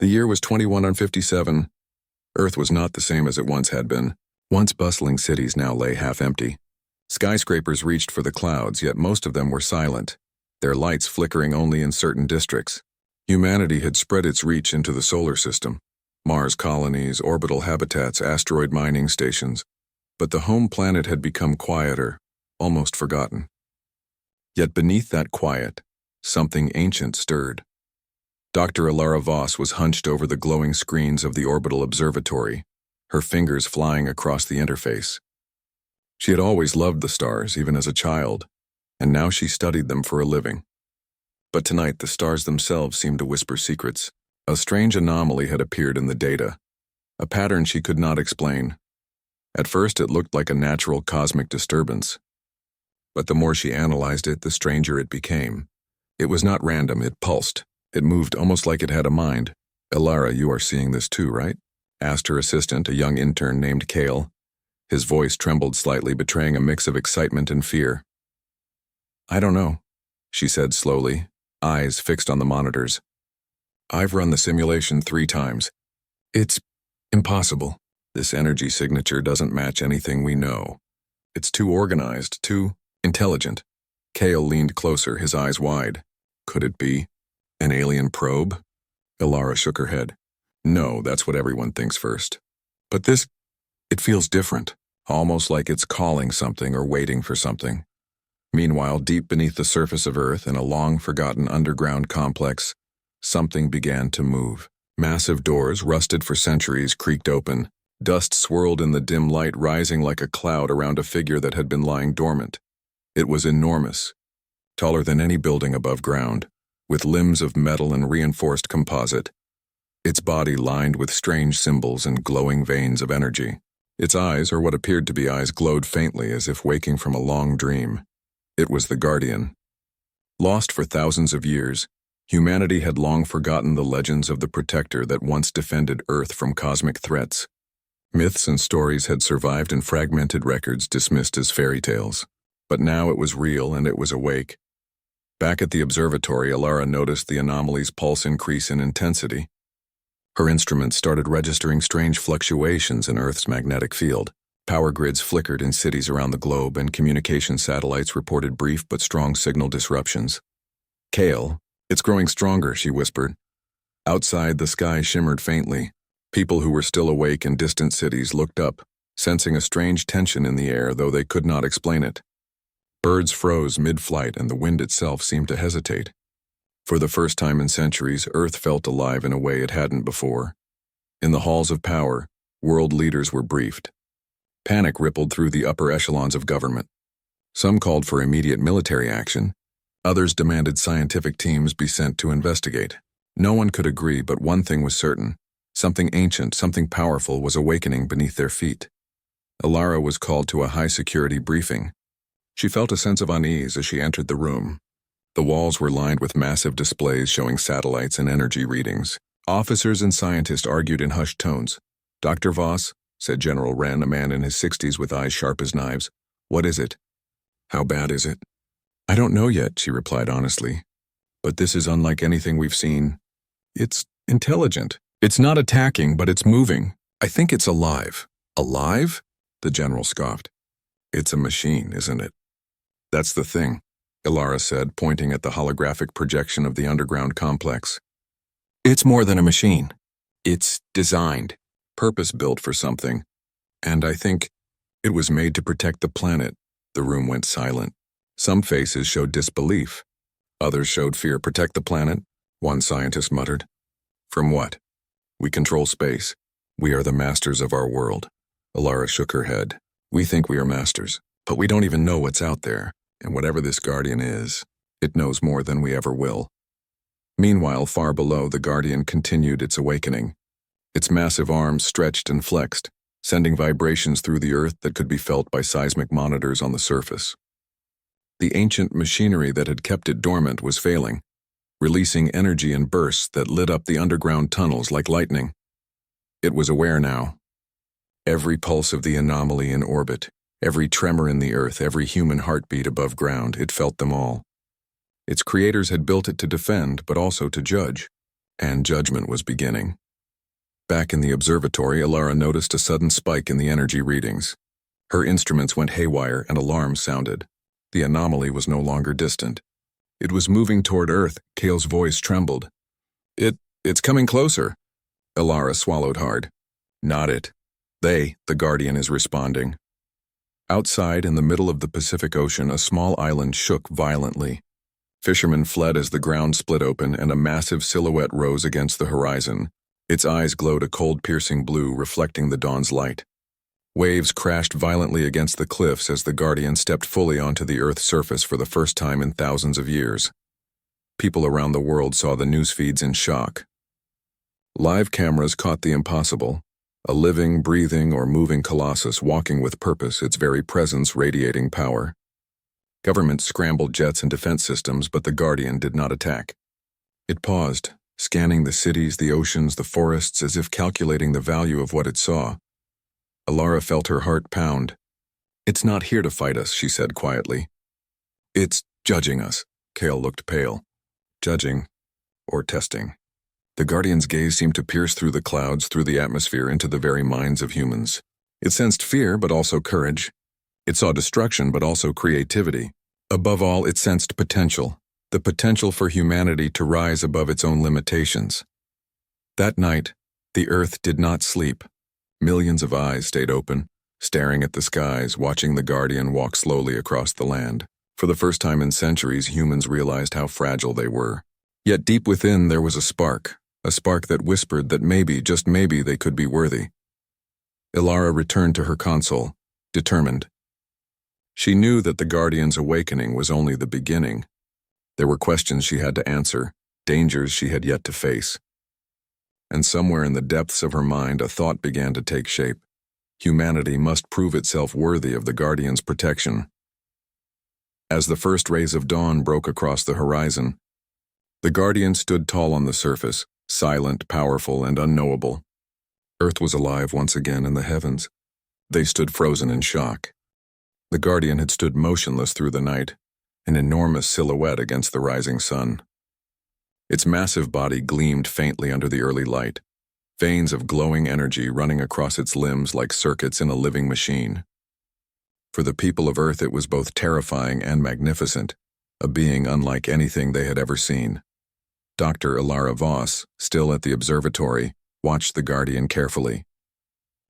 The year was 2157. Earth was not the same as it once had been. Once bustling cities now lay half empty. Skyscrapers reached for the clouds, yet most of them were silent, their lights flickering only in certain districts. Humanity had spread its reach into the solar system. Mars colonies, orbital habitats, asteroid mining stations. But the home planet had become quieter, almost forgotten. Yet beneath that quiet, something ancient stirred. Dr. Alara Voss was hunched over the glowing screens of the orbital observatory, her fingers flying across the interface. She had always loved the stars, even as a child, and now she studied them for a living. But tonight the stars themselves seemed to whisper secrets. A strange anomaly had appeared in the data, a pattern she could not explain. At first it looked like a natural cosmic disturbance. But the more she analyzed it, the stranger it became. It was not random, it pulsed. It moved almost like it had a mind. "Alara, you are seeing this too, right?" asked her assistant, a young intern named Kale. His voice trembled slightly, betraying a mix of excitement and fear. "I don't know," she said slowly, eyes fixed on the monitors. "I've run the simulation 3 times. It's impossible. This energy signature doesn't match anything we know. It's too organized, too intelligent." Kale leaned closer, his eyes wide. "Could it be an alien probe?" Alara shook her head. "No, that's what everyone thinks first. But this, it feels different, almost like it's calling something or waiting for something." Meanwhile, deep beneath the surface of Earth, in a long-forgotten underground complex, something began to move. Massive doors, rusted for centuries, creaked open. Dust swirled in the dim light, rising like a cloud around a figure that had been lying dormant. It was enormous, taller than any building above ground, with limbs of metal and reinforced composite. Its body lined with strange symbols and glowing veins of energy. Its eyes, or what appeared to be eyes, glowed faintly as if waking from a long dream. It was the Guardian. Lost for thousands of years, humanity had long forgotten the legends of the protector that once defended Earth from cosmic threats. Myths and stories had survived in fragmented records dismissed as fairy tales. But now it was real and it was awake. Back at the observatory, Alara noticed the anomaly's pulse increase in intensity. Her instruments started registering strange fluctuations in Earth's magnetic field. Power grids flickered in cities around the globe, and communication satellites reported brief but strong signal disruptions. "Kale, it's growing stronger," she whispered. Outside, the sky shimmered faintly. People who were still awake in distant cities looked up, sensing a strange tension in the air, though they could not explain it. Birds froze mid-flight, and the wind itself seemed to hesitate. For the first time in centuries, Earth felt alive in a way it hadn't before. In the halls of power, world leaders were briefed. Panic rippled through the upper echelons of government. Some called for immediate military action. Others demanded scientific teams be sent to investigate. No one could agree, but one thing was certain. Something ancient, something powerful was awakening beneath their feet. Alara was called to a high-security briefing. She felt a sense of unease as she entered the room. The walls were lined with massive displays showing satellites and energy readings. Officers and scientists argued in hushed tones. "Dr. Voss," said General Wren, a man in his 60s with eyes sharp as knives, "what is it? How bad is it?" "I don't know yet," she replied honestly. "But this is unlike anything we've seen. It's intelligent. It's not attacking, but it's moving. I think it's alive." "Alive?" the general scoffed. "It's a machine, isn't it?" "That's the thing," Alara said, pointing at the holographic projection of the underground complex. "It's more than a machine. It's designed, purpose-built for something. And I think it was made to protect the planet." The room went silent. Some faces showed disbelief. Others showed fear. "Protect the planet?" one scientist muttered. "From what?" "We control space. We are the masters of our world." Alara shook her head. "We think we are masters, but we don't even know what's out there. And whatever this Guardian is, it knows more than we ever will." Meanwhile, far below, the Guardian continued its awakening. Its massive arms stretched and flexed, sending vibrations through the Earth that could be felt by seismic monitors on the surface. The ancient machinery that had kept it dormant was failing, releasing energy in bursts that lit up the underground tunnels like lightning. It was aware now. Every pulse of the anomaly in orbit, every tremor in the Earth, every human heartbeat above ground, it felt them all. Its creators had built it to defend, but also to judge. and judgment was beginning. Back in the observatory, Alara noticed a sudden spike in the energy readings. Her instruments went haywire and alarms sounded. The anomaly was no longer distant. It was moving toward Earth. Kale's voice trembled. It's coming closer. Alara swallowed hard. Not it. The Guardian is responding. Outside, in the middle of the Pacific Ocean, a small island shook violently. Fishermen fled as the ground split open and a massive silhouette rose against the horizon. Its eyes glowed a cold, piercing blue, reflecting the dawn's light. Waves crashed violently against the cliffs as the Guardian stepped fully onto the Earth's surface for the first time in thousands of years. People around the world saw the news feeds in shock. Live cameras caught the impossible, a living, breathing, or moving colossus walking with purpose, its very presence radiating power. Governments scrambled jets and defense systems, but the Guardian did not attack. It paused, scanning the cities, the oceans, the forests, as if calculating the value of what it saw. Alara felt her heart pound. It's not here to fight us, she said quietly. It's judging us. Kale looked pale. Judging, or testing. The Guardian's gaze seemed to pierce through the clouds, through the atmosphere, into the very minds of humans. It sensed fear, but also courage. It saw destruction, but also creativity. Above all, it sensed potential. The potential for humanity to rise above its own limitations. That night, the Earth did not sleep. Millions of eyes stayed open, staring at the skies, watching the Guardian walk slowly across the land. For the first time in centuries, humans realized how fragile they were. Yet deep within there was a spark that whispered that maybe, just maybe, they could be worthy. Alara returned to her console, determined. She knew that the Guardian's awakening was only the beginning. There were questions she had to answer, dangers she had yet to face. And somewhere in the depths of her mind, a thought began to take shape. Humanity must prove itself worthy of the Guardian's protection. As the first rays of dawn broke across the horizon, the Guardian stood tall on the surface, silent, powerful, and unknowable. Earth was alive once again in the heavens. They stood frozen in shock. The Guardian had stood motionless through the night, an enormous silhouette against the rising sun. Its massive body gleamed faintly under the early light, veins of glowing energy running across its limbs like circuits in a living machine. For the people of Earth, it was both terrifying and magnificent, a being unlike anything they had ever seen. Dr. Alara Voss, still at the observatory, watched the Guardian carefully.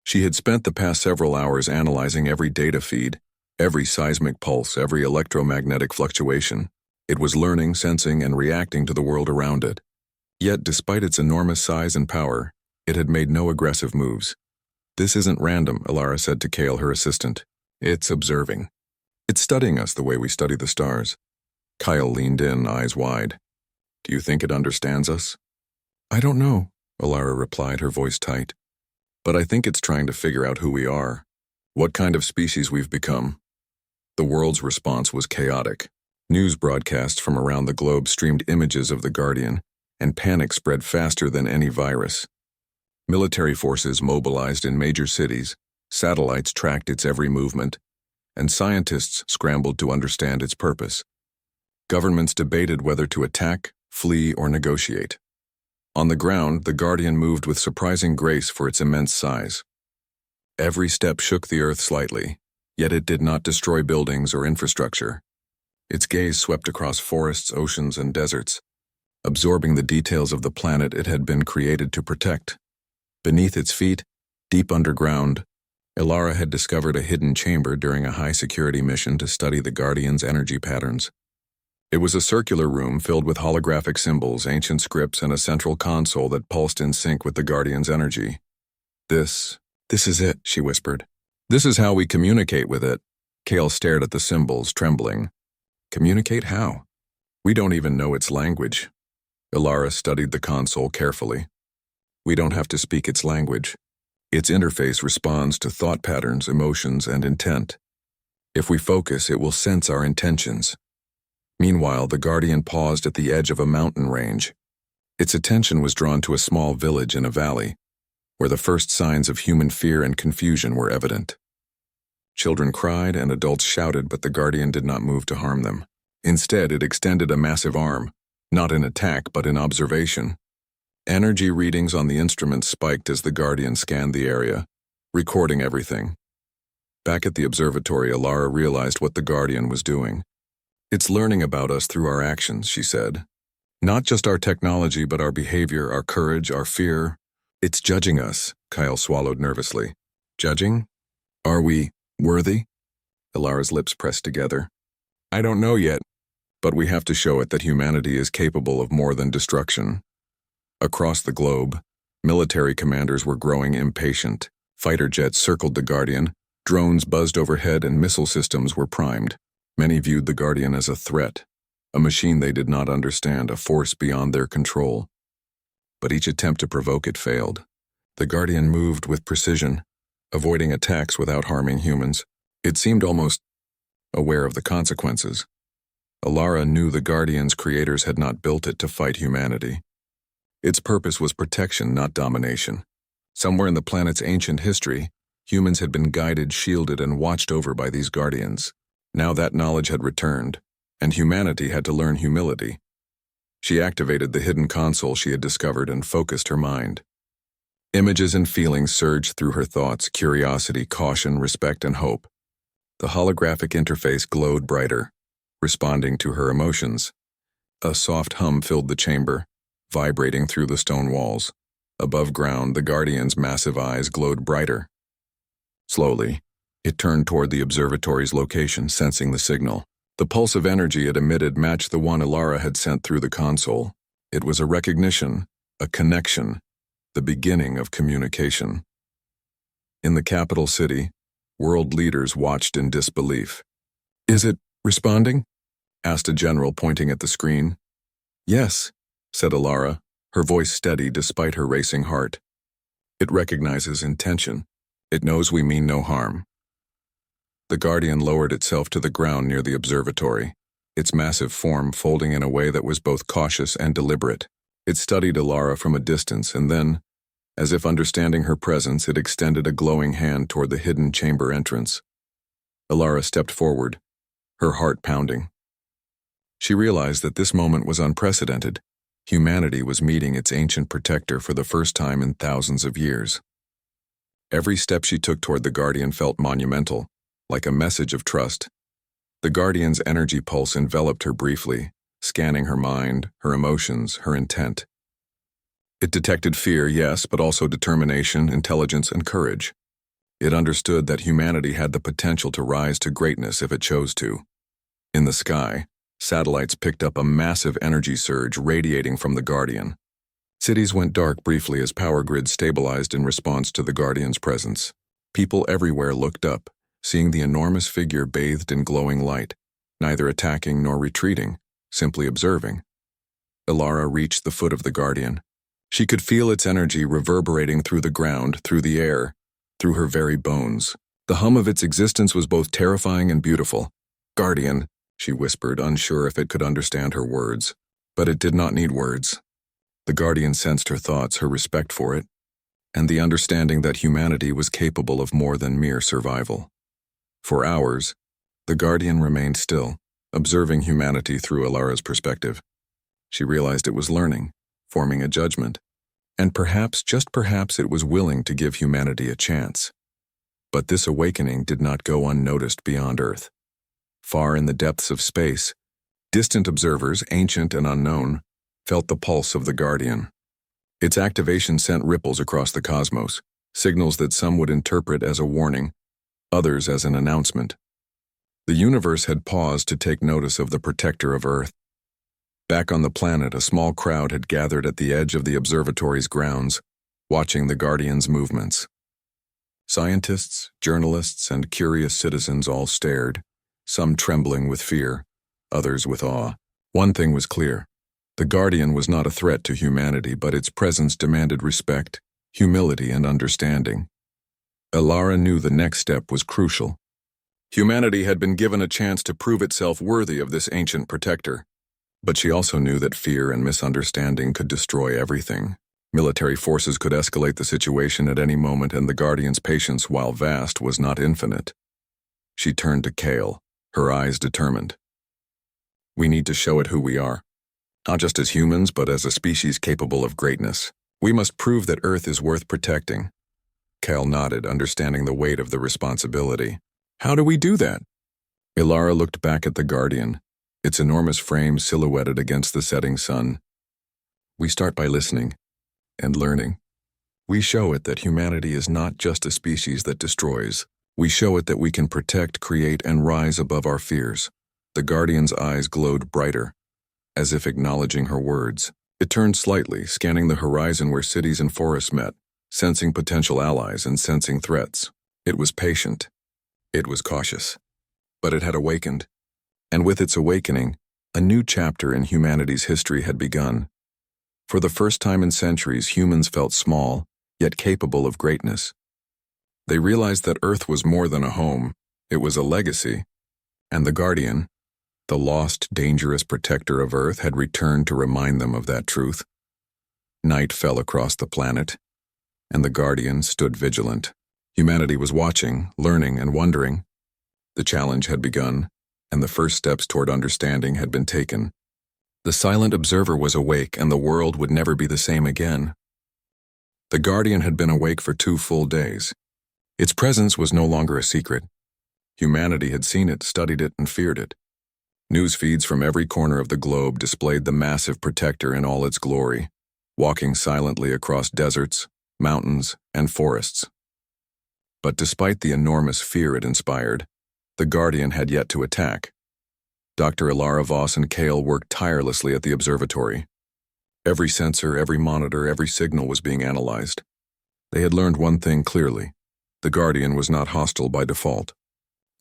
She had spent the past several hours analyzing every data feed, every seismic pulse, every electromagnetic fluctuation. It was learning, sensing, and reacting to the world around it. Yet, despite its enormous size and power, it had made no aggressive moves. This isn't random, Alara said to Kale, her assistant. It's observing. It's studying us the way we study the stars. Kyle leaned in, eyes wide. Do you think it understands us? I don't know, Alara replied, her voice tight. But I think it's trying to figure out who we are, what kind of species we've become. The world's response was chaotic. News broadcasts from around the globe streamed images of the Guardian, and panic spread faster than any virus. Military forces mobilized in major cities, satellites tracked its every movement, and scientists scrambled to understand its purpose. Governments debated whether to attack, flee, or negotiate. On the ground, the Guardian moved with surprising grace for its immense size. Every step shook the Earth slightly, yet it did not destroy buildings or infrastructure. Its gaze swept across forests, oceans, and deserts, absorbing the details of the planet it had been created to protect. Beneath its feet, deep underground, Alara had discovered a hidden chamber during a high-security mission to study the Guardian's energy patterns. It was a circular room filled with holographic symbols, ancient scripts, and a central console that pulsed in sync with the Guardian's energy. This is it, she whispered. This is how we communicate with it. Kale stared at the symbols, trembling. Communicate how? We don't even know its language. Alara studied the console carefully. We don't have to speak its language. Its interface responds to thought patterns, emotions, and intent. If we focus, it will sense our intentions. Meanwhile, the Guardian paused at the edge of a mountain range. Its attention was drawn to a small village in a valley, where the first signs of human fear and confusion were evident. Children cried and adults shouted, but the Guardian did not move to harm them. Instead, it extended a massive arm, not in attack but in observation. Energy readings on the instruments spiked as the Guardian scanned the area, recording everything. Back at the observatory, Alara realized what the Guardian was doing. "It's learning about us through our actions," she said. "Not just our technology, but our behavior, our courage, our fear. It's judging us," Kyle swallowed nervously. "Judging? Are we worthy?" Alara's lips pressed together. "I don't know yet, but we have to show it that humanity is capable of more than destruction." Across the globe, military commanders were growing impatient. Fighter jets circled the Guardian, drones buzzed overhead, and missile systems were primed. Many viewed the Guardian as a threat, a machine they did not understand, a force beyond their control. But each attempt to provoke it failed. The Guardian moved with precision, avoiding attacks without harming humans. It seemed almost aware of the consequences. Alara knew the Guardian's creators had not built it to fight humanity. Its purpose was protection, not domination. Somewhere in the planet's ancient history, humans had been guided, shielded, and watched over by these Guardians. Now that knowledge had returned, and humanity had to learn humility. She activated the hidden console she had discovered and focused her mind. Images and feelings surged through her thoughts: curiosity, caution, respect, and hope. The holographic interface glowed brighter, responding to her emotions. A soft hum filled the chamber, vibrating through the stone walls. Above ground, the Guardian's massive eyes glowed brighter. Slowly, it turned toward the observatory's location, sensing the signal. The pulse of energy it emitted matched the one Alara had sent through the console. It was a recognition, a connection, the beginning of communication. In the capital city, world leaders watched in disbelief. "Is it responding?" asked a general, pointing at the screen. "Yes," said Alara, her voice steady despite her racing heart. "It recognizes intention. It knows we mean no harm." The Guardian lowered itself to the ground near the observatory, its massive form folding in a way that was both cautious and deliberate. It studied Alara from a distance, and then, as if understanding her presence, it extended a glowing hand toward the hidden chamber entrance. Alara stepped forward, her heart pounding. She realized that this moment was unprecedented. Humanity was meeting its ancient protector for the first time in thousands of years. Every step she took toward the Guardian felt monumental, like a message of trust. The Guardian's energy pulse enveloped her briefly, scanning her mind, her emotions, her intent. It detected fear, yes, but also determination, intelligence, and courage. It understood that humanity had the potential to rise to greatness if it chose to. In the sky, satellites picked up a massive energy surge radiating from the Guardian. Cities went dark briefly as power grids stabilized in response to the Guardian's presence. People everywhere looked up, seeing the enormous figure bathed in glowing light, neither attacking nor retreating, simply observing. Alara reached the foot of the Guardian. She could feel its energy reverberating through the ground, through the air, through her very bones. The hum of its existence was both terrifying and beautiful. "Guardian," she whispered, unsure if it could understand her words. But it did not need words. The Guardian sensed her thoughts, her respect for it, and the understanding that humanity was capable of more than mere survival. For hours, the Guardian remained still, observing humanity through Alara's perspective. She realized it was learning, forming a judgment, and perhaps, just perhaps, it was willing to give humanity a chance. But this awakening did not go unnoticed beyond Earth. Far in the depths of space, distant observers, ancient and unknown, felt the pulse of the Guardian. Its activation sent ripples across the cosmos, signals that some would interpret as a warning, others as an announcement. The universe had paused to take notice of the protector of Earth. Back on the planet, a small crowd had gathered at the edge of the observatory's grounds, watching the Guardian's movements. Scientists, journalists, and curious citizens all stared, some trembling with fear, others with awe. One thing was clear: the Guardian was not a threat to humanity, but its presence demanded respect, humility, and understanding. Alara knew the next step was crucial. Humanity had been given a chance to prove itself worthy of this ancient protector, but she also knew that fear and misunderstanding could destroy everything. Military forces could escalate the situation at any moment, and the Guardian's patience, while vast, was not infinite. She turned to Kale, her eyes determined. "We need to show it who we are. Not just as humans, but as a species capable of greatness. We must prove that Earth is worth protecting. Cal nodded, understanding the weight of the responsibility. How do we do that? Ilara looked back at the Guardian, its enormous frame silhouetted against the setting sun. We start by listening and learning. We show it that humanity is not just a species that destroys. We show it that we can protect, create, and rise above our fears. The Guardian's eyes glowed brighter, as if acknowledging her words. It turned slightly, scanning the horizon where cities and forests met, sensing potential allies and sensing threats. It was patient. It was cautious. But it had awakened. And with its awakening, a new chapter in humanity's history had begun. For the first time in centuries, humans felt small, yet capable of greatness. They realized that Earth was more than a home. It was a legacy. And the Guardian, the lost, dangerous protector of Earth, had returned to remind them of that truth. Night fell across the planet, and the Guardian stood vigilant. Humanity was watching, learning, and wondering. The challenge had begun, and the first steps toward understanding had been taken. The silent observer was awake, and the world would never be the same again. The Guardian had been awake for 2 full days. Its presence was no longer a secret. Humanity had seen it, studied it, and feared it. News feeds from every corner of the globe displayed the massive protector in all its glory, walking silently across deserts, mountains, and forests. But despite the enormous fear it inspired, the Guardian had yet to attack. Dr. Ilara Voss and Kale worked tirelessly at the observatory. Every sensor, every monitor, every signal was being analyzed. They had learned one thing clearly. The Guardian was not hostile by default.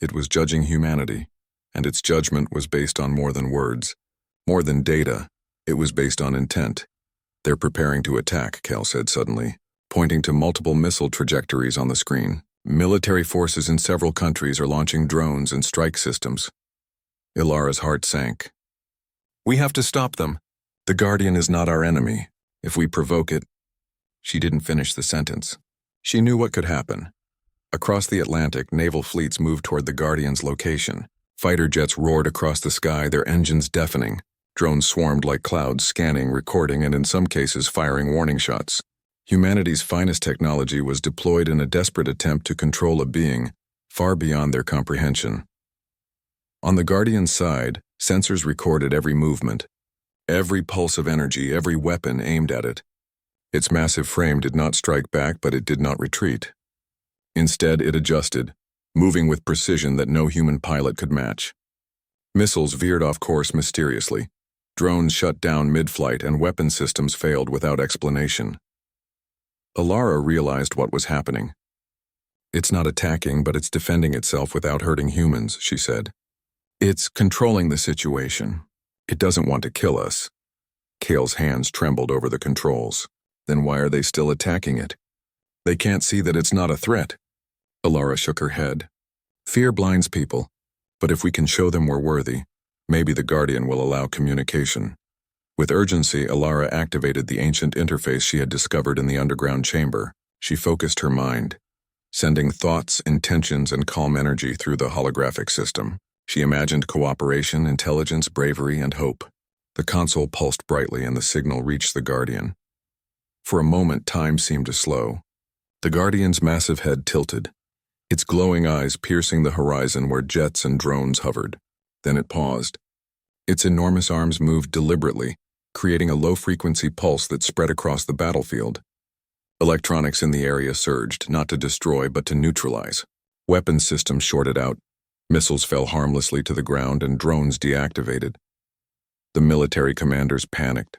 It was judging humanity, and its judgment was based on more than words. More than data, it was based on intent. They're preparing to attack, Cal said suddenly, pointing to multiple missile trajectories on the screen. Military forces in several countries are launching drones and strike systems. Ilara's heart sank. We have to stop them. The Guardian is not our enemy. If we provoke it... She didn't finish the sentence. She knew what could happen. Across the Atlantic, naval fleets moved toward the Guardian's location. Fighter jets roared across the sky, their engines deafening. Drones swarmed like clouds, scanning, recording, and in some cases firing warning shots. Humanity's finest technology was deployed in a desperate attempt to control a being far beyond their comprehension. On the Guardian's side, sensors recorded every movement, every pulse of energy, every weapon aimed at it. Its massive frame did not strike back, but it did not retreat. Instead, it adjusted, moving with precision that no human pilot could match. Missiles veered off course mysteriously. Drones shut down mid-flight, and weapon systems failed without explanation. Ilara realized what was happening. It's not attacking, but it's defending itself without hurting humans, she said. It's controlling the situation. It doesn't want to kill us. Kale's hands trembled over the controls. Then why are they still attacking it? They can't see that it's not a threat. Ilara shook her head. Fear blinds people, but if we can show them we're worthy, maybe the Guardian will allow communication. With urgency, Ilara activated the ancient interface she had discovered in the underground chamber. She focused her mind, sending thoughts, intentions, and calm energy through the holographic system. She imagined cooperation, intelligence, bravery, and hope. The console pulsed brightly and the signal reached the Guardian. For a moment, time seemed to slow. The Guardian's massive head tilted, its glowing eyes piercing the horizon where jets and drones hovered. Then it paused. Its enormous arms moved deliberately, creating a low-frequency pulse that spread across the battlefield. Electronics in the area surged, not to destroy but to neutralize. Weapons systems shorted out, missiles fell harmlessly to the ground, and drones deactivated. The military commanders panicked.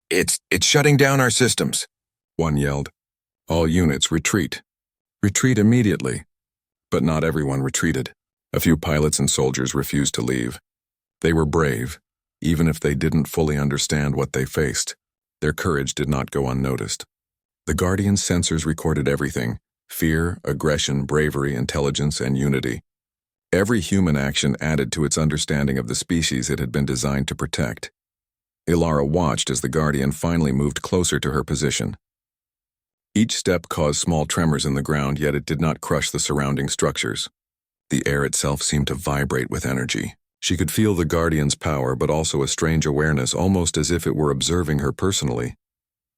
It's shutting down our systems, one yelled. All units retreat. Retreat immediately. But not everyone retreated. A few pilots and soldiers refused to leave. They were brave, even if they didn't fully understand what they faced. Their courage did not go unnoticed. The Guardian's sensors recorded everything: fear, aggression, bravery, intelligence, and unity. Every human action added to its understanding of the species it had been designed to protect. Ilara watched as the Guardian finally moved closer to her position. Each step caused small tremors in the ground, yet it did not crush the surrounding structures. The air itself seemed to vibrate with energy, She could feel the Guardian's power, but also a strange awareness, almost as if it were observing her personally.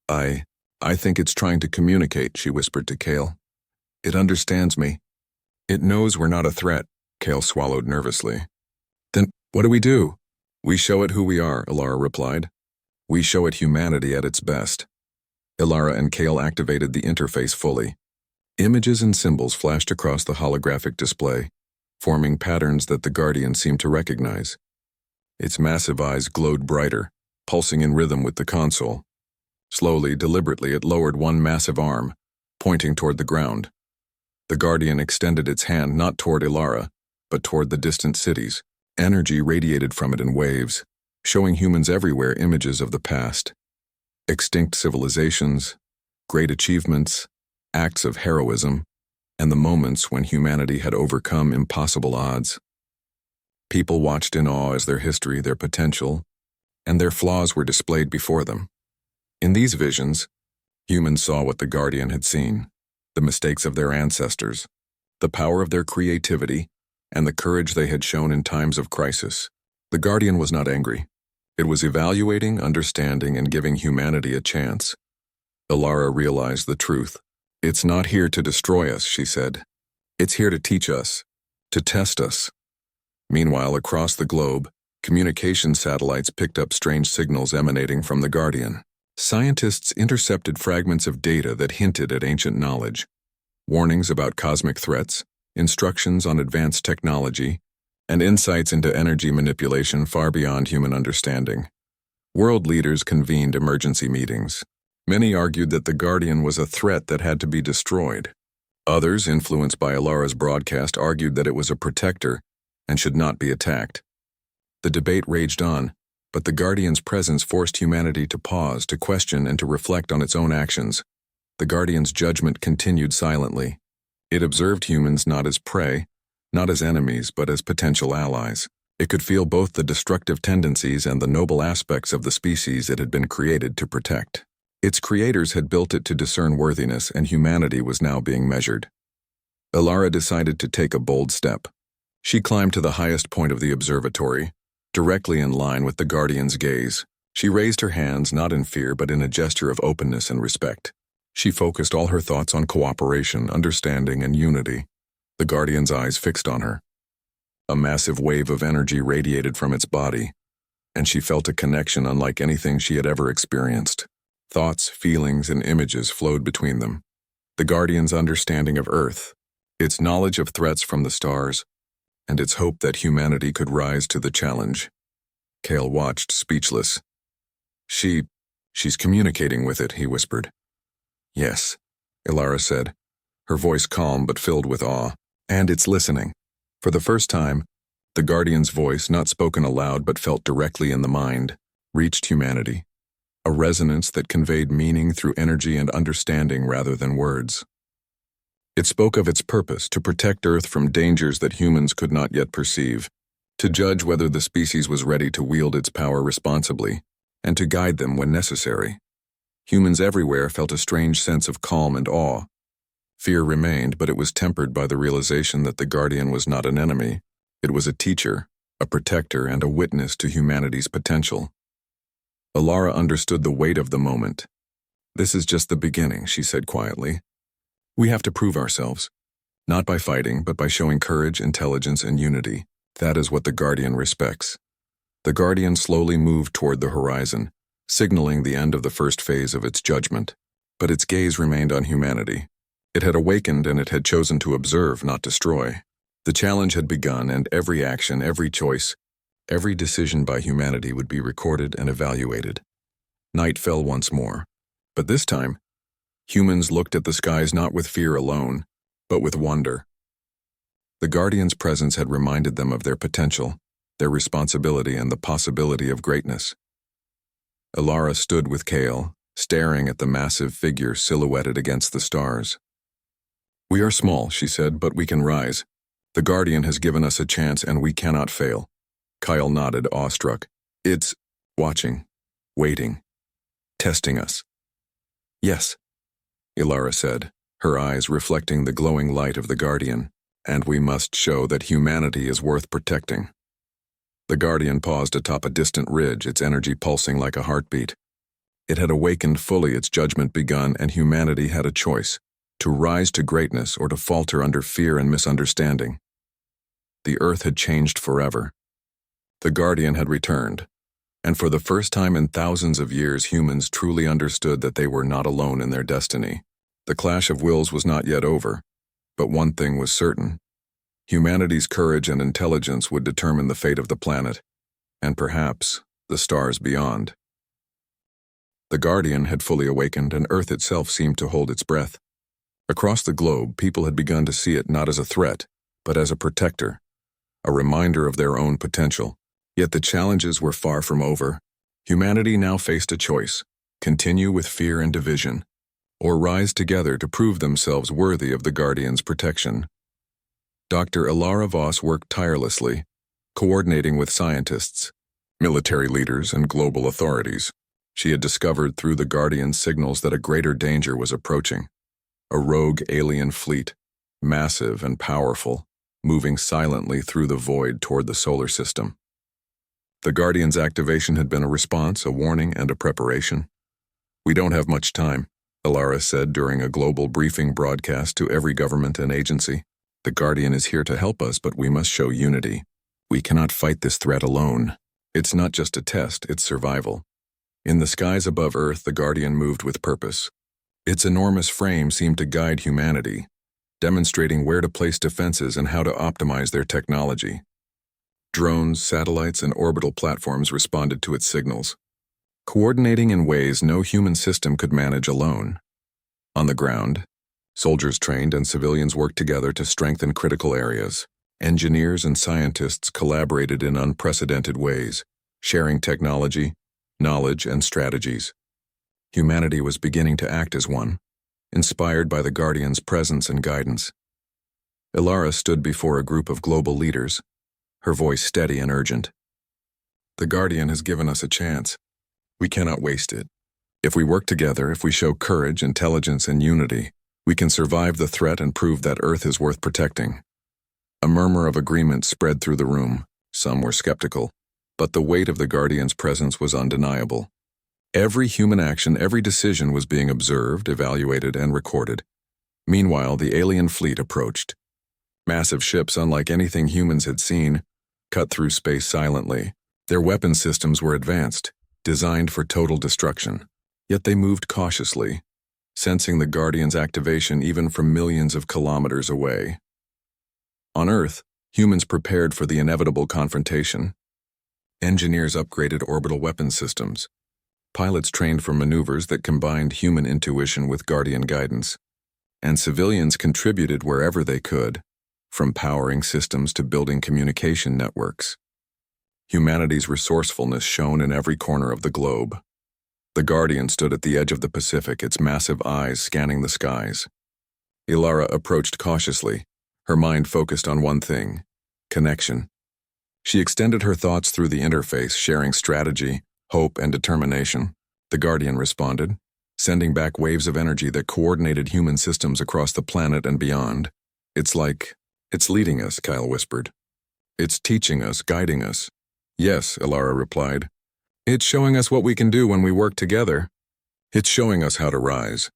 I think it's trying to communicate, she whispered to Kale. It understands me. It knows we're not a threat, Kale swallowed nervously. Then what do we do? We show it who we are, Ilara replied. We show it humanity at its best. Ilara and Kale activated the interface fully. Images and symbols flashed across the holographic display, forming patterns that the Guardian seemed to recognize. Its massive eyes glowed brighter, pulsing in rhythm with the console. Slowly, deliberately, it lowered one massive arm, pointing toward the ground. The Guardian extended its hand not toward Ilara, but toward the distant cities. Energy radiated from it in waves, showing humans everywhere images of the past. Extinct civilizations, great achievements, acts of heroism, and the moments when humanity had overcome impossible odds. People watched in awe as their history, their potential, and their flaws were displayed before them. In these visions, humans saw what the Guardian had seen, the mistakes of their ancestors, the power of their creativity, and the courage they had shown in times of crisis. The Guardian was not angry. It was evaluating, understanding, and giving humanity a chance. Ilara realized the truth. It's not here to destroy us, she said. It's here to teach us, to test us. Meanwhile, across the globe, communication satellites picked up strange signals emanating from the Guardian. Scientists intercepted fragments of data that hinted at ancient knowledge, warnings about cosmic threats, instructions on advanced technology, and insights into energy manipulation far beyond human understanding. World leaders convened emergency meetings. Many argued that the Guardian was a threat that had to be destroyed. Others, influenced by Ilara's broadcast, argued that it was a protector and should not be attacked. The debate raged on, but the Guardian's presence forced humanity to pause, to question, and to reflect on its own actions. The Guardian's judgment continued silently. It observed humans not as prey, not as enemies, but as potential allies. It could feel both the destructive tendencies and the noble aspects of the species it had been created to protect. Its creators had built it to discern worthiness, and humanity was now being measured. Ilara decided to take a bold step. She climbed to the highest point of the observatory, directly in line with the Guardian's gaze. She raised her hands not in fear but in a gesture of openness and respect. She focused all her thoughts on cooperation, understanding, and unity. The Guardian's eyes fixed on her. A massive wave of energy radiated from its body, and she felt a connection unlike anything she had ever experienced. Thoughts, feelings, and images flowed between them. The Guardian's understanding of Earth, its knowledge of threats from the stars, and its hope that humanity could rise to the challenge. Kale watched, speechless. She's communicating with it, he whispered. Yes, Ilara said, her voice calm but filled with awe. And it's listening. For the first time, the Guardian's voice, not spoken aloud but felt directly in the mind, reached humanity. A resonance that conveyed meaning through energy and understanding rather than words. It spoke of its purpose, to protect Earth from dangers that humans could not yet perceive, to judge whether the species was ready to wield its power responsibly, and to guide them when necessary. Humans everywhere felt a strange sense of calm and awe. Fear remained, but it was tempered by the realization that the Guardian was not an enemy. It was a teacher, a protector, and a witness to humanity's potential. Ilara understood the weight of the moment. This is just the beginning, she said quietly. We have to prove ourselves, not by fighting, but by showing courage, intelligence, and unity. That is what the Guardian respects. The Guardian slowly moved toward the horizon, signaling the end of the first phase of its judgment. But its gaze remained on humanity. It had awakened, and it had chosen to observe, not destroy. The challenge had begun, and every action, every choice, every decision by humanity would be recorded and evaluated. Night fell once more, but this time, humans looked at the skies not with fear alone, but with wonder. The Guardian's presence had reminded them of their potential, their responsibility, and the possibility of greatness. Ilara stood with Kale, staring at the massive figure silhouetted against the stars. We are small, she said, but we can rise. The Guardian has given us a chance, and we cannot fail. Kyle nodded, awestruck. It's watching, waiting, testing us. Yes, Ilara said, her eyes reflecting the glowing light of the Guardian, and we must show that humanity is worth protecting. The Guardian paused atop a distant ridge, its energy pulsing like a heartbeat. It had awakened fully, its judgment begun, and humanity had a choice: to rise to greatness or to falter under fear and misunderstanding. The Earth had changed forever. The Guardian had returned, and for the first time in thousands of years, humans truly understood that they were not alone in their destiny. The clash of wills was not yet over, but one thing was certain: humanity's courage and intelligence would determine the fate of the planet, and perhaps the stars beyond. The Guardian had fully awakened, and Earth itself seemed to hold its breath. Across the globe, people had begun to see it not as a threat, but as a protector, a reminder of their own potential. Yet the challenges were far from over. Humanity now faced a choice: continue with fear and division, or rise together to prove themselves worthy of the Guardian's protection. Dr. Ilara Voss worked tirelessly, coordinating with scientists, military leaders, and global authorities. She had discovered through the Guardian's signals that a greater danger was approaching: a rogue alien fleet, massive and powerful, moving silently through the void toward the solar system. The Guardian's activation had been a response, a warning, and a preparation. "We don't have much time," Ilara said during a global briefing broadcast to every government and agency. "The Guardian is here to help us, but we must show unity. We cannot fight this threat alone. It's not just a test, it's survival." In the skies above Earth, the Guardian moved with purpose. Its enormous frame seemed to guide humanity, demonstrating where to place defenses and how to optimize their technology. Drones, satellites, and orbital platforms responded to its signals, coordinating in ways no human system could manage alone. On the ground, soldiers trained and civilians worked together to strengthen critical areas. Engineers and scientists collaborated in unprecedented ways, sharing technology, knowledge, and strategies. Humanity was beginning to act as one, inspired by the Guardian's presence and guidance. Ilara stood before a group of global leaders, her voice steady and urgent. "The Guardian has given us a chance. We cannot waste it. If we work together, if we show courage, intelligence, and unity, we can survive the threat and prove that Earth is worth protecting." A murmur of agreement spread through the room. Some were skeptical, but the weight of the Guardian's presence was undeniable. Every human action, every decision was being observed, evaluated, and recorded. Meanwhile, the alien fleet approached. Massive ships, unlike anything humans had seen, cut through space silently. Their weapon systems were advanced, designed for total destruction. Yet they moved cautiously, sensing the Guardian's activation even from millions of kilometers away. On Earth, humans prepared for the inevitable confrontation. Engineers upgraded orbital weapon systems. Pilots trained for maneuvers that combined human intuition with Guardian guidance. And civilians contributed wherever they could, from powering systems to building communication networks. Humanity's resourcefulness shone in every corner of the globe. The Guardian stood at the edge of the Pacific, its massive eyes scanning the skies. Ilara approached cautiously, her mind focused on one thing: connection. She extended her thoughts through the interface, sharing strategy, hope, and determination. The Guardian responded, sending back waves of energy that coordinated human systems across the planet and beyond. "It's leading us," Kyle whispered. "It's teaching us, guiding us." "Yes," Ilara replied. "It's showing us what we can do when we work together. It's showing us how to rise."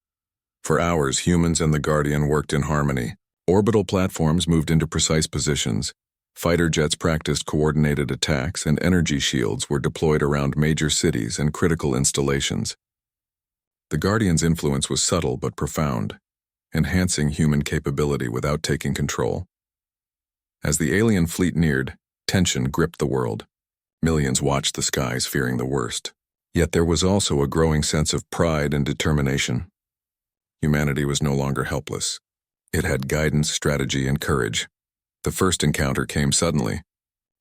For hours, humans and the Guardian worked in harmony. Orbital platforms moved into precise positions. Fighter jets practiced coordinated attacks, and energy shields were deployed around major cities and critical installations. The Guardian's influence was subtle but profound, enhancing human capability without taking control. As the alien fleet neared, tension gripped the world. Millions watched the skies, fearing the worst. Yet there was also a growing sense of pride and determination. Humanity was no longer helpless. It had guidance, strategy, and courage. The first encounter came suddenly.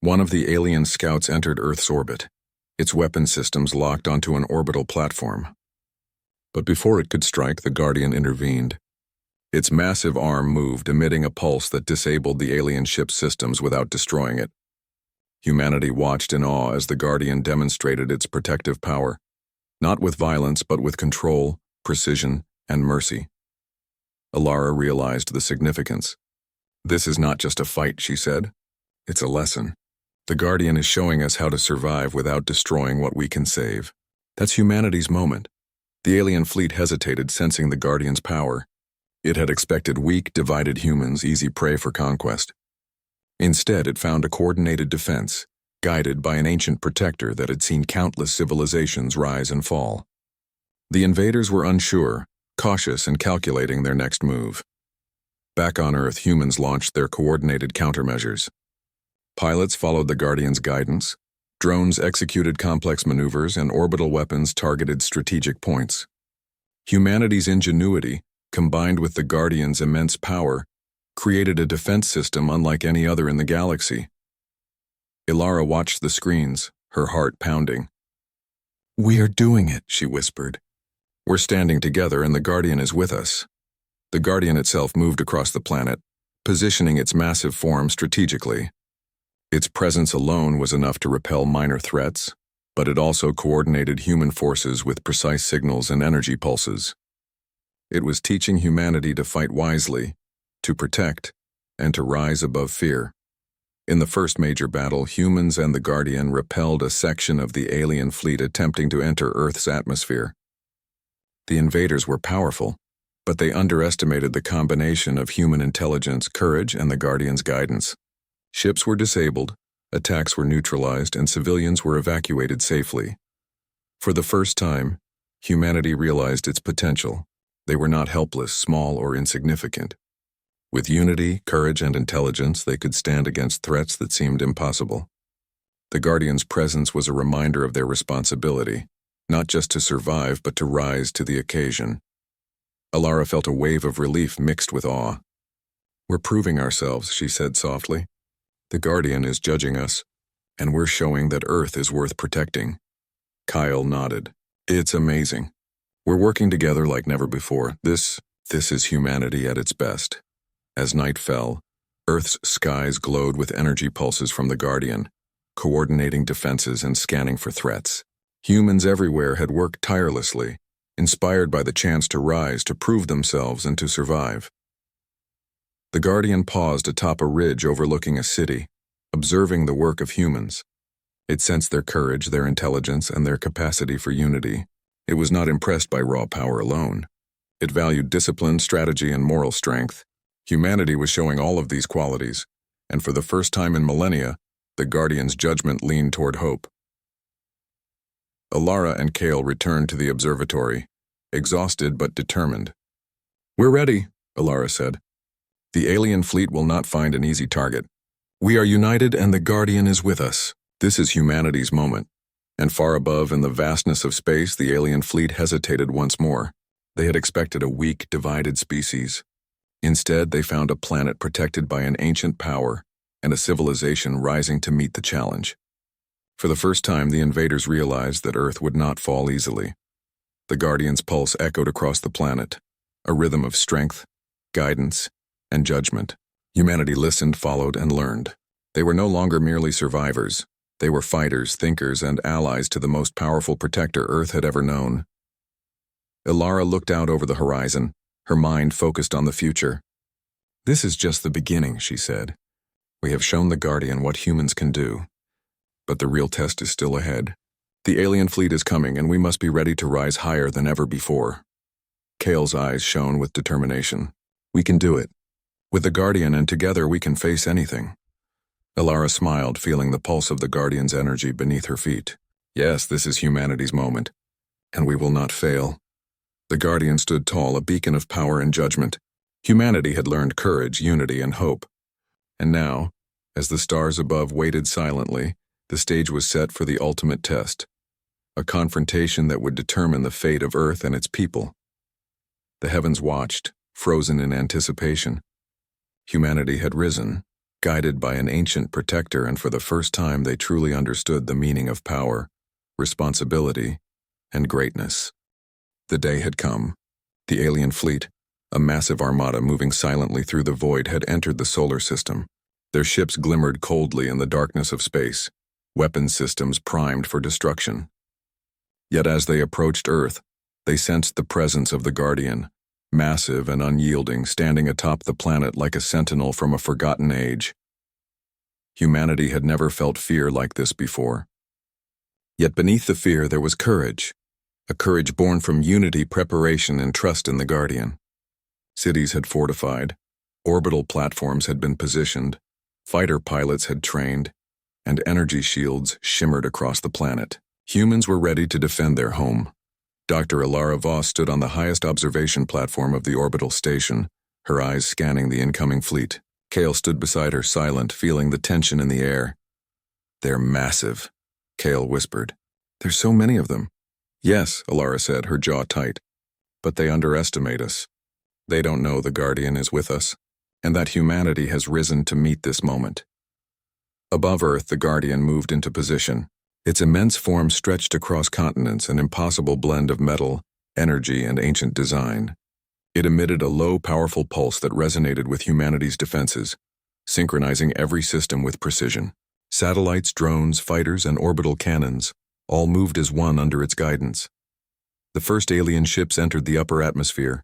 One of the alien scouts entered Earth's orbit. Its weapon systems locked onto an orbital platform. But before it could strike, the Guardian intervened. Its massive arm moved, emitting a pulse that disabled the alien ship's systems without destroying it. Humanity watched in awe as the Guardian demonstrated its protective power, not with violence but with control, precision, and mercy. Ilara realized the significance. "This is not just a fight," she said. "It's a lesson. The Guardian is showing us how to survive without destroying what we can save. That's humanity's moment. The alien fleet hesitated, sensing the Guardian's power. It had expected weak, divided humans, easy prey for conquest. Instead, it found a coordinated defense, guided by an ancient protector that had seen countless civilizations rise and fall. The invaders were unsure, cautious, and calculating their next move. Back on Earth, humans launched their coordinated countermeasures. Pilots followed the Guardian's guidance, drones executed complex maneuvers, and orbital weapons targeted strategic points. Humanity's ingenuity, combined with the Guardian's immense power, created a defense system unlike any other in the galaxy. Ilara watched the screens, her heart pounding. "We are doing it," she whispered. "We're standing together and the Guardian is with us." The Guardian itself moved across the planet, positioning its massive form strategically. Its presence alone was enough to repel minor threats, but it also coordinated human forces with precise signals and energy pulses. It was teaching humanity to fight wisely, to protect, and to rise above fear. In the first major battle, humans and the Guardian repelled a section of the alien fleet attempting to enter Earth's atmosphere. The invaders were powerful, but they underestimated the combination of human intelligence, courage, and the Guardian's guidance. Ships were disabled, attacks were neutralized, and civilians were evacuated safely. For the first time, humanity realized its potential. They were not helpless, small, or insignificant. With unity, courage, and intelligence, they could stand against threats that seemed impossible. The Guardian's presence was a reminder of their responsibility, not just to survive, but to rise to the occasion. Ilara felt a wave of relief mixed with awe. "We're proving ourselves," she said softly. "The Guardian is judging us, and we're showing that Earth is worth protecting." Kyle nodded. "It's amazing. We're working together like never before. This is humanity at its best." As night fell, Earth's skies glowed with energy pulses from the Guardian, coordinating defenses and scanning for threats. Humans everywhere had worked tirelessly, inspired by the chance to rise, to prove themselves, and to survive. The Guardian paused atop a ridge overlooking a city, observing the work of humans. It sensed their courage, their intelligence, and their capacity for unity. It was not impressed by raw power alone. It valued discipline, strategy, and moral strength. Humanity was showing all of these qualities, and for the first time in millennia, the Guardian's judgment leaned toward hope. Ilara and Kale returned to the observatory, exhausted but determined. "We're ready," Ilara said. "The alien fleet will not find an easy target. We are united and the Guardian is with us. This is humanity's moment." And far above in the vastness of space, the alien fleet hesitated once more. They had expected a weak, divided species. Instead, they found a planet protected by an ancient power and a civilization rising to meet the challenge. For the first time, the invaders realized that Earth would not fall easily. The Guardian's pulse echoed across the planet, a rhythm of strength, guidance, and judgment. Humanity listened, followed, and learned. They were no longer merely survivors. They were fighters, thinkers, and allies to the most powerful protector Earth had ever known. Ilara looked out over the horizon, her mind focused on the future. "This is just the beginning," she said. "We have shown the Guardian what humans can do. But the real test is still ahead. The alien fleet is coming, and we must be ready to rise higher than ever before." Kale's eyes shone with determination. "We can do it. With the Guardian, and together we can face anything." Ilara smiled, feeling the pulse of the Guardian's energy beneath her feet. "Yes, this is humanity's moment, and we will not fail." The Guardian stood tall, a beacon of power and judgment. Humanity had learned courage, unity, and hope. And now, as the stars above waited silently, the stage was set for the ultimate test, a confrontation that would determine the fate of Earth and its people. The heavens watched, frozen in anticipation. Humanity had risen, guided by an ancient protector, and for the first time they truly understood the meaning of power, responsibility, and greatness. The day had come. The alien fleet, a massive armada moving silently through the void, had entered the solar system. Their ships glimmered coldly in the darkness of space, weapons systems primed for destruction. Yet as they approached Earth, they sensed the presence of the Guardian, massive and unyielding, standing atop the planet like a sentinel from a forgotten age. Humanity had never felt fear like this before. Yet beneath the fear there was courage, a courage born from unity, preparation, and trust in the Guardian. Cities had fortified, orbital platforms had been positioned, fighter pilots had trained, and energy shields shimmered across the planet. Humans were ready to defend their home. Dr. Ilara Voss stood on the highest observation platform of the orbital station, her eyes scanning the incoming fleet. Kale stood beside her, silent, feeling the tension in the air. "They're massive," Kale whispered. "There's so many of them." "Yes," Ilara said, her jaw tight. "But they underestimate us. They don't know the Guardian is with us, and that humanity has risen to meet this moment." Above Earth, the Guardian moved into position. Its immense form stretched across continents, an impossible blend of metal, energy, and ancient design. It emitted a low, powerful pulse that resonated with humanity's defenses, synchronizing every system with precision. Satellites, drones, fighters, and orbital cannons all moved as one under its guidance. The first alien ships entered the upper atmosphere,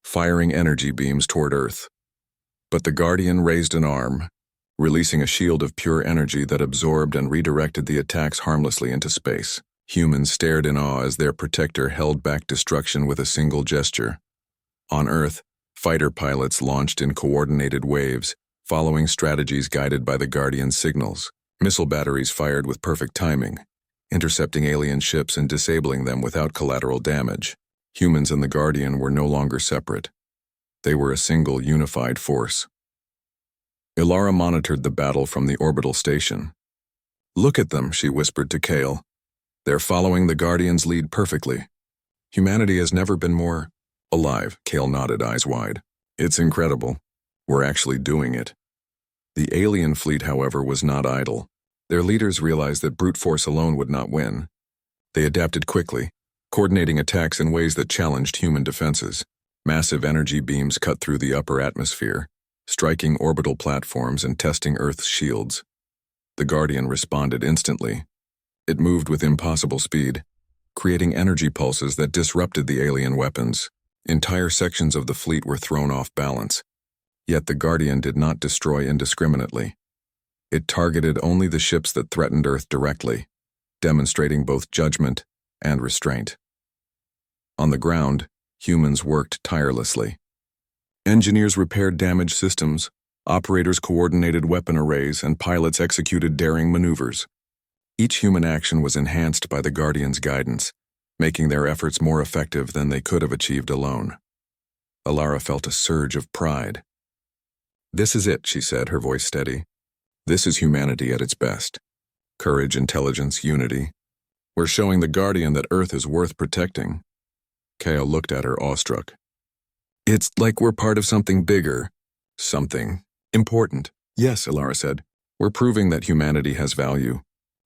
firing energy beams toward Earth. But the Guardian raised an arm, releasing a shield of pure energy that absorbed and redirected the attacks harmlessly into space. Humans stared in awe as their protector held back destruction with a single gesture. On Earth, fighter pilots launched in coordinated waves, following strategies guided by the Guardian's signals. Missile batteries fired with perfect timing, intercepting alien ships and disabling them without collateral damage. Humans and the Guardian were no longer separate. They were a single, unified force. Ilara monitored the battle from the orbital station. "Look at them," she whispered to Kale. "They're following the Guardian's lead perfectly. Humanity has never been more alive." Kale nodded, eyes wide. "It's incredible. We're actually doing it." The alien fleet, however, was not idle. Their leaders realized that brute force alone would not win. They adapted quickly, coordinating attacks in ways that challenged human defenses. Massive energy beams cut through the upper atmosphere, striking orbital platforms and testing Earth's shields. The Guardian responded instantly. It moved with impossible speed, creating energy pulses that disrupted the alien weapons. Entire sections of the fleet were thrown off balance. Yet the Guardian did not destroy indiscriminately. It targeted only the ships that threatened Earth directly, demonstrating both judgment and restraint. On the ground, humans worked tirelessly. Engineers repaired damaged systems, operators coordinated weapon arrays, and pilots executed daring maneuvers. Each human action was enhanced by the Guardian's guidance, making their efforts more effective than they could have achieved alone. Ilara felt a surge of pride. "This is it," she said, her voice steady. "This is humanity at its best. Courage, intelligence, unity. We're showing the Guardian that Earth is worth protecting." Kale looked at her, awestruck. "It's like we're part of something bigger, something important." "Yes," Ilara said. "We're proving that humanity has value,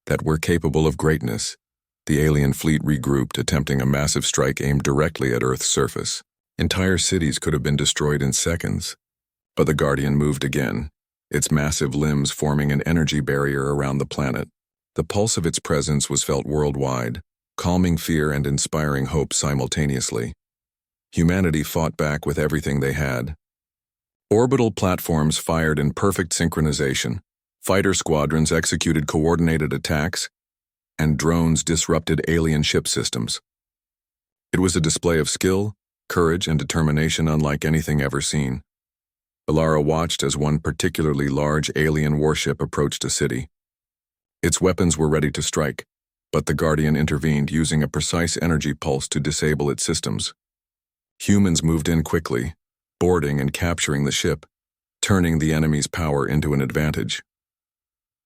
that we're capable of greatness." The alien fleet regrouped, attempting a massive strike aimed directly at Earth's surface. Entire cities could have been destroyed in seconds. But the Guardian moved again, its massive limbs forming an energy barrier around the planet. The pulse of its presence was felt worldwide, calming fear and inspiring hope simultaneously. Humanity fought back with everything they had. Orbital platforms fired in perfect synchronization, fighter squadrons executed coordinated attacks, and drones disrupted alien ship systems. It was a display of skill, courage, and determination unlike anything ever seen. Ilara watched as one particularly large alien warship approached a city. Its weapons were ready to strike, but the Guardian intervened, using a precise energy pulse to disable its systems. Humans moved in quickly, boarding and capturing the ship, turning the enemy's power into an advantage.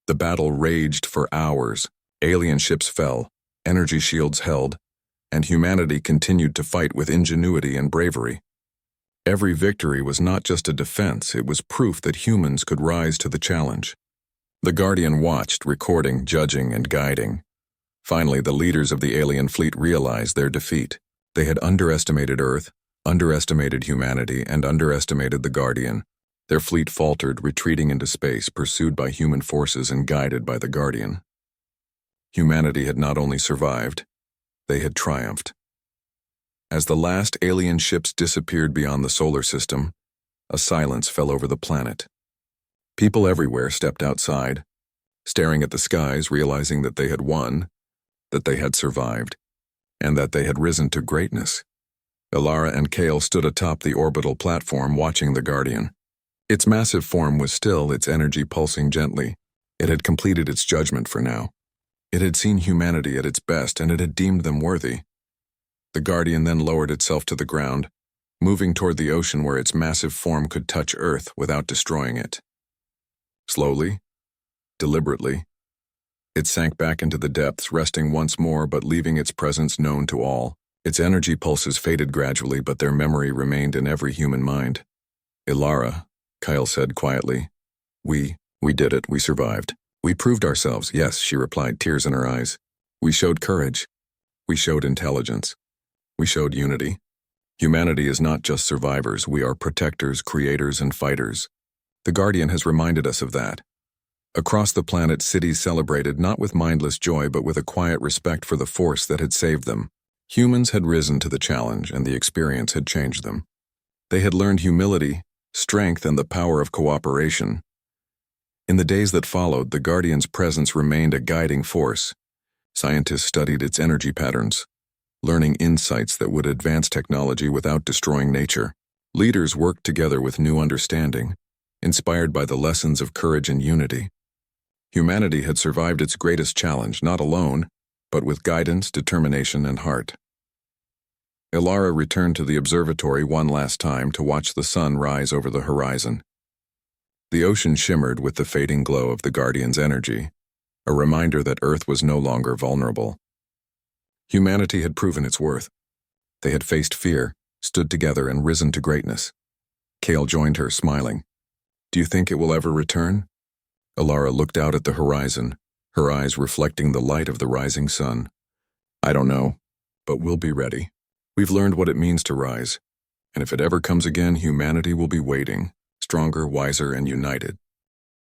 The battle raged for hours. Alien ships fell, energy shields held, and humanity continued to fight with ingenuity and bravery. Every victory was not just a defense, it was proof that humans could rise to the challenge. The Guardian watched, recording, judging, and guiding. Finally, the leaders of the alien fleet realized their defeat. They had underestimated Earth, underestimated humanity, and underestimated the Guardian. Their fleet faltered, retreating into space, pursued by human forces and guided by the Guardian. Humanity had not only survived, they had triumphed. As the last alien ships disappeared beyond the solar system, a silence fell over the planet. People everywhere stepped outside, staring at the skies, realizing that they had won, that they had survived, and that they had risen to greatness. Ilara and Kale stood atop the orbital platform watching the Guardian. Its massive form was still, its energy pulsing gently. It had completed its judgment for now. It had seen humanity at its best, and it had deemed them worthy. The Guardian then lowered itself to the ground, moving toward the ocean where its massive form could touch Earth without destroying it. Slowly, deliberately, it sank back into the depths, resting once more but leaving its presence known to all. Its energy pulses faded gradually, but their memory remained in every human mind. Ilara, Kyle said quietly. We did it, we survived. We proved ourselves, yes, she replied, tears in her eyes. We showed courage. We showed intelligence. We showed unity. Humanity is not just survivors, we are protectors, creators, and fighters. The Guardian has reminded us of that. Across the planet, cities celebrated not with mindless joy but with a quiet respect for the force that had saved them. Humans had risen to the challenge, and the experience had changed them. They had learned humility, strength, and the power of cooperation. In the days that followed, the Guardian's presence remained a guiding force. Scientists studied its energy patterns, learning insights that would advance technology without destroying nature. Leaders worked together with new understanding, inspired by the lessons of courage and unity. Humanity had survived its greatest challenge, not alone, but with guidance, determination, and heart. Ilara returned to the observatory one last time to watch the sun rise over the horizon. The ocean shimmered with the fading glow of the Guardian's energy, a reminder that Earth was no longer vulnerable. Humanity had proven its worth. They had faced fear, stood together, and risen to greatness. Kale joined her, smiling. Do you think it will ever return? Ilara looked out at the horizon, her eyes reflecting the light of the rising sun. I don't know, but we'll be ready. We've learned what it means to rise, and if it ever comes again, humanity will be waiting, stronger, wiser, and united.